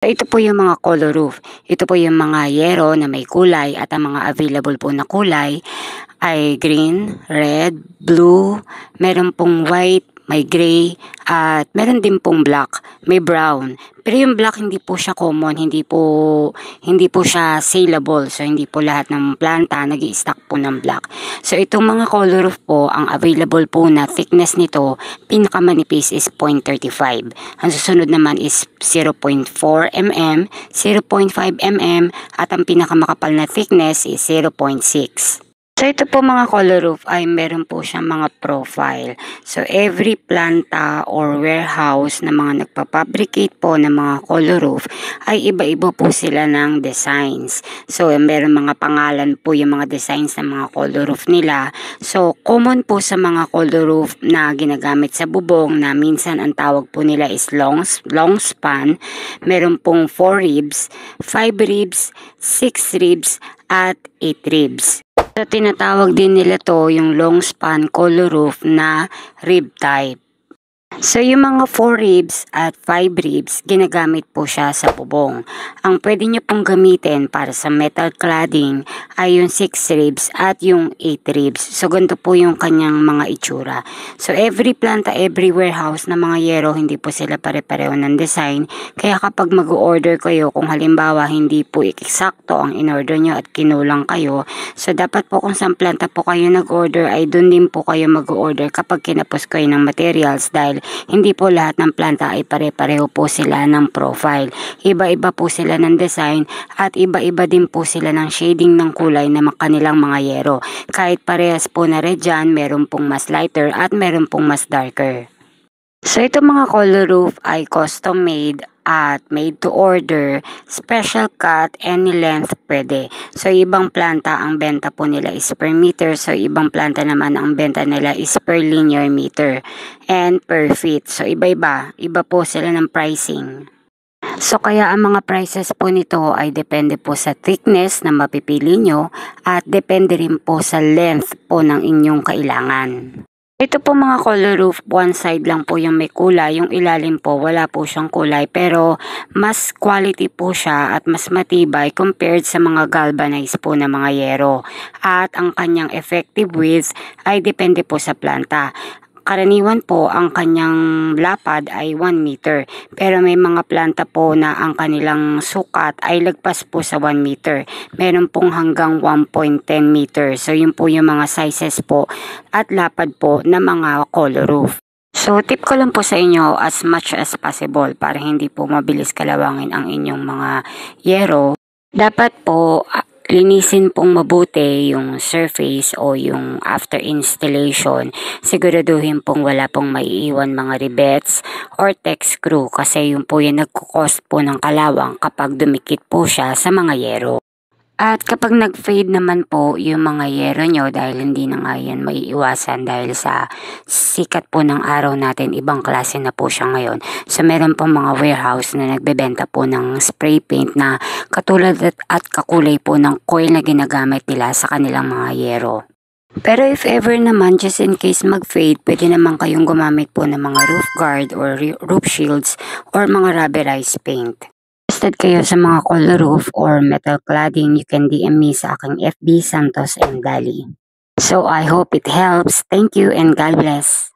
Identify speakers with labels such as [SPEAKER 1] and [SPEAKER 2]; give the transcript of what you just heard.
[SPEAKER 1] So, ito po yung mga color roof. Ito po yung mga yero na may kulay at ang mga available po na kulay ay green, red, blue, meron pong white, may gray, at meron din pong black, may brown. Pero yung black hindi po siya common, hindi po siya saleable. So hindi po lahat ng planta nag-i-stock po ng black. So itong mga color roof po, ang available po na thickness nito, pinakamanipis is 0.35. Ang susunod naman is 0.4 mm, 0.5 mm, at ang pinakamakapal na thickness is 0.6. So ito po mga color roof ay meron po siyang mga profile. So every planta or warehouse na mga nagpapabricate po ng mga color roof ay iba-iba po sila ng designs. So meron mga pangalan po yung mga designs ng mga color roof nila. So common po sa mga color roof na ginagamit sa bubong na minsan ang tawag po nila is long span. Meron pong 4 ribs, 5 ribs, 6 ribs, at 8 ribs. So, tinatawag din nila to yung long span color roof na rib type. So, yung mga 4 ribs at 5 ribs, ginagamit po siya sa bubong. Ang pwede nyo pong gamitin para sa metal cladding ay yung 6 ribs at yung 8 ribs. So, ganito po yung kanyang mga itsura. So, every planta, every warehouse na mga yero, hindi po sila pare-pareho ng design. Kaya kapag mag-order kayo, kung halimbawa hindi po eksakto ang in-order nyo at kinulang kayo, so dapat po kung saan planta po kayo nag-order, ay dun din po kayo mag-order kapag kinapos kayo ng materials dahil hindi po lahat ng planta ay pare-pareho po sila ng profile. Iba-iba po sila ng design at iba-iba din po sila ng shading ng kulay ng kanilang mga yero. Kahit parehas po na red dyan, meron pong mas lighter at meron pong mas darker. So ito mga color roof ay custom made at made to order, special cut, any length pwede. So ibang planta ang benta po nila is per meter, so ibang planta naman ang benta nila is per linear meter and per feet. So iba po sila ng pricing. So kaya ang mga prices po nito ay depende po sa thickness na mapipili nyo at depende rin po sa length po ng inyong kailangan. Ito po mga color roof, one side lang po yung may kulay, yung ilalim po wala po siyang kulay pero mas quality po siya at mas matibay compared sa mga galvanized po na mga yero. At ang kanyang effective width ay depende po sa planta. Karaniwan po ang kanyang lapad ay 1 meter pero may mga planta po na ang kanilang sukat ay lagpas po sa 1 meter. Meron pong hanggang 1.10 meter. So yun po yung mga sizes po at lapad po na mga color roof. So tip ko lang po sa inyo as much as possible para hindi po mabilis kalawangin ang inyong mga yero. Dapat po linisin pong mabuti yung surface o yung after installation. Siguraduhin pong wala pong maiiwan mga rivets or tech screw kasi yung po yung nagkukost po ng kalawang kapag dumikit po siya sa mga yero. At kapag nag-fade naman po yung mga yero nyo dahil hindi na nga yan maiiwasan dahil sa sikat po ng araw natin, ibang klase na po siya ngayon. So meron pong mga warehouse na nagbebenta po ng spray paint na katulad at kakulay po ng coil na ginagamit nila sa kanilang mga yero. Pero if ever naman, just in case mag-fade, pwede naman kayong gumamit po ng mga roof guard or roof shields or mga rubberized paint. Interested kayo sa mga color roof or metal cladding, you can DM me sa aking FB Santos and Dali. So I hope it helps. Thank you and God bless.